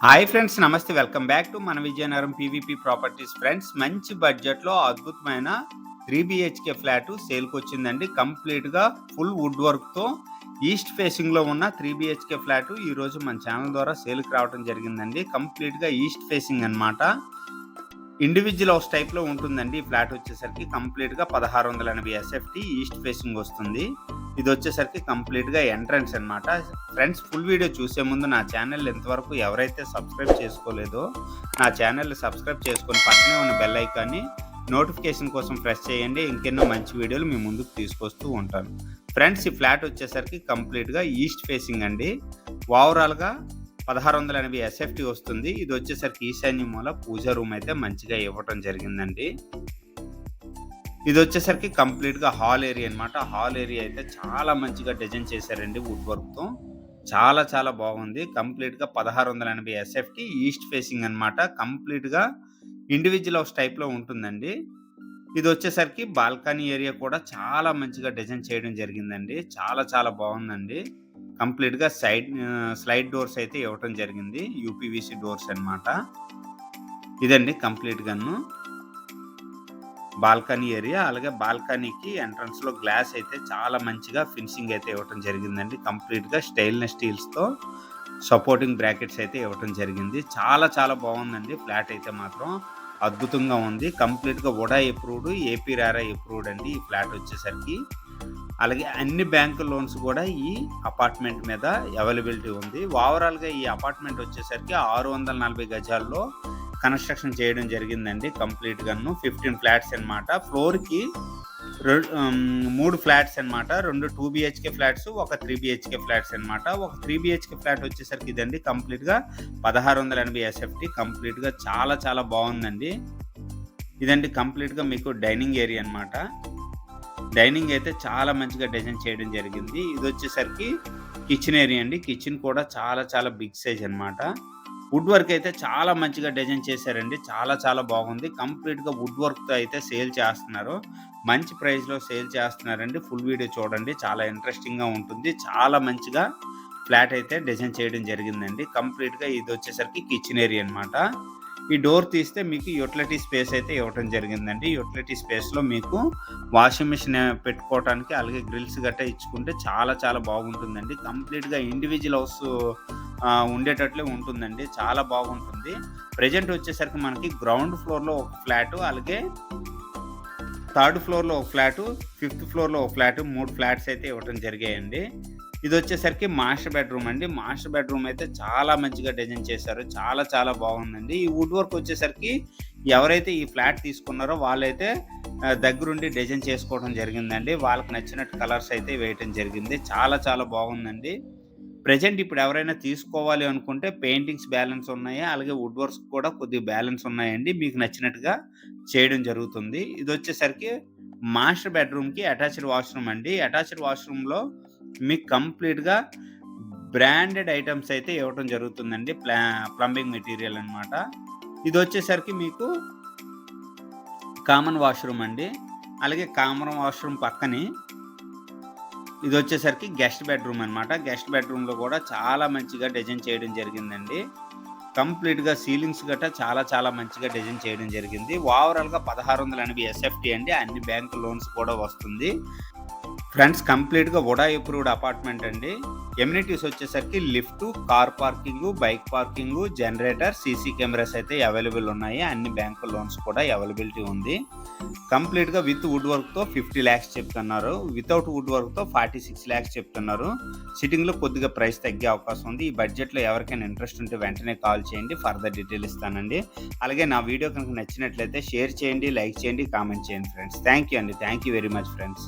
Hi friends, నమస్తే. Welcome back to మన Vizianagaram PVP properties. Friends, మంచి బడ్జెట్లో అద్భుతమైన 3 BHK ఫ్లాట్ సేల్కి వచ్చిందండి. కంప్లీట్గా ఫుల్ వుడ్ వర్క్తో ఈస్ట్ ఫేసింగ్లో ఉన్న 3 BHK ఫ్లాట్ ఈరోజు మన ఛానల్ ద్వారా సేల్కి రావడం జరిగిందండి. కంప్లీట్గా ఈస్ట్ ఫేసింగ్ అనమాట. ఇండివిజువల్ హౌస్ టైప్లో ఉంటుందండి. ఈ ఫ్లాట్ వచ్చేసరికి కంప్లీట్గా 1680 SFT ఈస్ట్ ఫేసింగ్ వస్తుంది. ఇది వచ్చేసరికి కంప్లీట్గా ఎంట్రన్స్ అనమాట. ఫ్రెండ్స్, ఫుల్ వీడియో చూసే ముందు నా ఛానల్ ఇంతవరకు ఎవరైతే సబ్స్క్రైబ్ చేసుకోలేదో నా ఛానల్ని సబ్స్క్రైబ్ చేసుకొని పక్కనే ఉన్న బెల్ ఐకాన్ని నోటిఫికేషన్ కోసం ప్రెస్ చేయండి. ఇంకెన్నో మంచి వీడియోలు మీ ముందుకు తీసుకొస్తూ ఉంటాను. ఫ్రెండ్స్, ఈ ఫ్లాట్ వచ్చేసరికి కంప్లీట్గా ఈస్ట్ ఫేసింగ్ అండి. ఓవరాల్గా 1680 SFT వస్తుంది. ఇది వచ్చేసరికి ఈశాన్య మూల పూజా రూమ్ అయితే మంచిగా ఇవ్వటం జరిగిందండి. ఇది వచ్చేసరికి కంప్లీట్గా హాల్ ఏరియా అనమాట. హాల్ ఏరియా అయితే చాలా మంచిగా డిజైన్ చేశారండి వుడ్ వర్క్తో. చాలా చాలా బాగుంది. కంప్లీట్గా 1680 SFT ఈస్ట్ ఫేసింగ్ అనమాట. కంప్లీట్గా ఇండివిజువల్ హౌస్ టైప్లో ఉంటుందండి. ఇది వచ్చేసరికి బాల్కనీ ఏరియా కూడా చాలా మంచిగా డిజైన్ చేయడం జరిగిందండి. చాలా చాలా బాగుందండి. కంప్లీట్గా స్లైడ్ డోర్స్ అయితే ఇవ్వటం జరిగింది. యూపీవీసీ డోర్స్ అనమాట. ఇదండి కంప్లీట్గాను బాల్కనీ ఏరియా. అలాగే బాల్కనీకి ఎంట్రన్స్లో గ్లాస్ అయితే చాలా మంచిగా ఫినిషింగ్ అయితే ఇవ్వటం జరిగిందండి. కంప్లీట్గా స్టెయిన్లెస్ స్టీల్స్తో సపోర్టింగ్ బ్రాకెట్స్ అయితే ఇవ్వటం జరిగింది. చాలా చాలా బాగుందండి. ఫ్లాట్ అయితే మాత్రం అద్భుతంగా ఉంది. కంప్లీట్గా వుడా అప్రూవ్డ్, ఏపీ రారా అప్రూవ్డ్ అండి ఈ ఫ్లాట్ వచ్చేసరికి. అలాగే అన్ని బ్యాంకు లోన్స్ కూడా ఈ అపార్ట్మెంట్ మీద అవైలబిలిటీ ఉంది. ఓవరాల్గా ఈ అపార్ట్మెంట్ వచ్చేసరికి 640 గజాల్లో కన్స్ట్రక్షన్ చేయడం జరిగిందండి. కంప్లీట్గాను 15 ఫ్లాట్స్ అనమాట. ఫ్లోర్కి 3 ఫ్లాట్స్ అనమాట. 2 2 BHK ఫ్లాట్స్, ఒక 3 BHK ఫ్లాట్స్ అనమాట. ఒక 3 BHK ఫ్లాట్ వచ్చేసరికి ఇదండి కంప్లీట్గా 1680 SFT. కంప్లీట్గా చాలా చాలా బాగుందండి. ఇదండి కంప్లీట్గా మీకు డైనింగ్ ఏరియా అనమాట. డైనింగ్ అయితే చాలా మంచిగా డిజైన్ చేయడం జరిగింది. ఇది వచ్చేసరికి కిచెన్ ఏరియా అండి. కిచెన్ కూడా చాలా చాలా బిగ్ సైజ్ అనమాట. వుడ్ వర్క్ అయితే చాలా మంచిగా డిజైన్ చేశారండి. చాలా చాలా బాగుంది. కంప్లీట్గా వుడ్ వర్క్తో అయితే సేల్ చేస్తున్నారు. మంచి ప్రైస్లో సేల్ చేస్తున్నారండి. ఫుల్ వీడియో చూడండి, చాలా ఇంట్రెస్టింగ్గా ఉంటుంది. చాలా మంచిగా ఫ్లాట్ అయితే డిజైన్ చేయడం జరిగిందండి. కంప్లీట్గా ఇది వచ్చేసరికి కిచెన్ ఏరియా అనమాట. ఈ డోర్ తీస్తే మీకు యూటిలిటీ స్పేస్ అయితే ఇవ్వటం జరిగిందండి. యూటిలిటీ స్పేస్లో మీకు వాషింగ్ మిషన్ పెట్టుకోవడానికి, అలాగే గ్రిల్స్ గట్టా ఇచ్చుకుంటే చాలా చాలా బాగుంటుందండి. కంప్లీట్గా ఇండివిజువల్ హౌస్ ఉండేటట్లే ఉంటుందండి. చాలా బాగుంటుంది. ప్రజెంట్ వచ్చేసరికి మనకి గ్రౌండ్ ఫ్లోర్లో ఒక ఫ్లాటు, అలాగే 3rd ఫ్లోర్లో ఒక ఫ్లాటు, 5th ఫ్లోర్లో ఒక ఫ్లాటు, 3 ఫ్లాట్స్ అయితే ఇవ్వటం జరిగాయండి. ఇది వచ్చేసరికి మాస్టర్ బెడ్రూమ్ అండి. మాస్టర్ బెడ్రూమ్ అయితే చాలా మంచిగా డిజైన్ చేశారు. చాలా చాలా బాగుందండి. ఈ వుడ్ వర్క్ వచ్చేసరికి ఎవరైతే ఈ ఫ్లాట్ తీసుకున్నారో వాళ్ళైతే దగ్గరుండి డిజైన్ చేసుకోవడం జరిగిందండి. వాళ్ళకి నచ్చినట్టు కలర్స్ అయితే వేయటం జరిగింది. చాలా చాలా బాగుందండి. ప్రెజెంట్ ఇప్పుడు ఎవరైనా తీసుకోవాలి అనుకుంటే పెయింటింగ్స్ బ్యాలెన్స్ ఉన్నాయి, అలాగే వుడ్ వర్క్స్ కూడా కొద్దిగా బ్యాలెన్స్ ఉన్నాయండి. మీకు నచ్చినట్టుగా చేయడం జరుగుతుంది. ఇది వచ్చేసరికి మాస్టర్ బెడ్రూమ్కి అటాచ్డ్ వాష్రూమ్ అండి. అటాచ్డ్ వాష్రూమ్లో మీకు కంప్లీట్గా బ్రాండెడ్ ఐటమ్స్ అయితే ఇవ్వటం జరుగుతుందండి. ప్లంబింగ్ మెటీరియల్ అనమాట. ఇది వచ్చేసరికి మీకు కామన్ వాష్రూమ్ అండి. అలాగే కామన్ వాష్రూమ్ పక్కనే ఇది వచ్చేసరికి గెస్ట్ బెడ్రూమ్ అనమాట. గెస్ట్ బెడ్రూమ్లో కూడా చాలా మంచిగా డిజైన్ చేయడం జరిగిందండి. కంప్లీట్గా సీలింగ్స్ గట్టా చాలా చాలా మంచిగా డిజైన్ చేయడం జరిగింది. ఓవరాల్గా 1680 SFT అండి. అన్ని బ్యాంకు లోన్స్ కూడా వస్తుంది. ఫ్రెండ్స్, కంప్లీట్గా వుడా అప్రూవ్డ్ అపార్ట్మెంట్ అండి. ఎమ్యూనిటీస్ వచ్చేసరికి lift, car parking, bike parking, generator, CC cameras అయితే అవైలబుల్ ఉన్నాయి. అన్ని బ్యాంకు లోన్స్ కూడా అవైలబిలిటీ ఉంది. కంప్లీట్గా విత్ వుడ్ వర్క్తో 50 lakhs చెప్తున్నారు. వితౌట్ వుడ్ వర్క్తో 46 lakhs చెప్తున్నారు. సిట్టింగ్లో కొద్దిగా ప్రైస్ తగ్గే అవకాశం ఉంది. ఈ బడ్జెట్లో ఎవరికైనా ఇంట్రెస్ట్ ఉంటే వెంటనే కాల్ చేయండి, ఫర్దర్ డీటెయిల్ ఇస్తానండి. అలాగే నా వీడియో కనుక నచ్చినట్లయితే షేర్ చేయండి, లైక్ చేయండి, కామెంట్ చేయండి ఫ్రెండ్స్. థ్యాంక్ యూ అండి. Thank you very much friends.